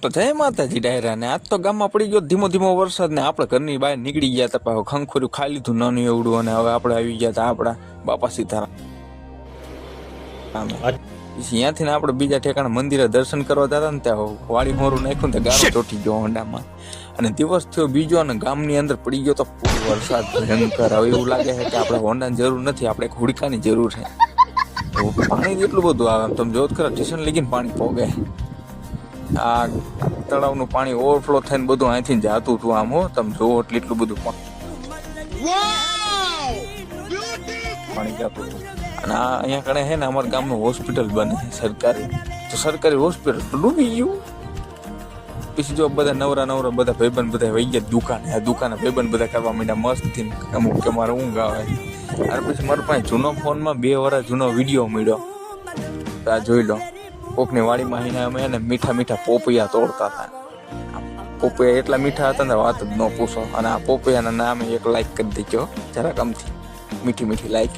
તો જય માતાજી ડાયરા ને આજ તો ગામમાં પડી ગયો ધીમો ધીમો વરસાદ ને આપણે ઘરની બહાર નીકળી ગયા હતા પાછું ખંખોર્યું ખાઈ લીધું નાનું એવડું અને હવે આપણે આવી ગયા હતા આપણા બાપા સીતારામ ત્યાંથી ને આપણે બીજા ઠેકાણે મંદિરે દર્શન કરવા જતા ને ત્યાં વાડી મોરું નાખ્યું ને ગારો ચોટી ગયો હોંડામાં અને દિવસ થયો બીજો અને ગામની અંદર પડી ગયો તો વરસાદ ભયંકર. હવે એવું લાગે છે કે આપણે હોંડાની જરૂર નથી, આપણે એક હુડકાની જરૂર છે. પાણી એટલું બધું આવે તમે જોત ખરા સ્ટેશન લગીને પાણી પોગે. આ તળાવનું પાણી ઓવરફ્લો થઈને બધું અહીંથી જાતું હતું આમ હો તમે જોવો એટલે એટલું બધું પાણી જતું હતું. અને આ અહીંયા કણે છે ને અમારા ગામનું હોસ્પિટલ બને છે સરકારી, તો સરકારી હોસ્પિટલ ડૂબી ગયું. પછી જો બધા નવરા બધા ભાઈબંધ બધા વહી ગયા દુકાને, આ દુકાને ભાઈબંધ બધા કરવા માંડ્યા મસ્તથી અમુક કે મારે ઊંઘ આવે. અને પછી મારા પાસે જૂનો ફોનમાં 2 વર્ષ જૂનો વિડીયો મળ્યો, આ જોઈ લો. કોકની વાડીમાં આવીને અમે એને મીઠા પોપૈયા તોડતા હતા. પોપૈયા એટલા મીઠા હતા ને વાત જ ન પૂછો. અને આ પોપૈયાના નામે એક લાઈક કરી દેજો જરાક અમથી મીઠી લાઈક.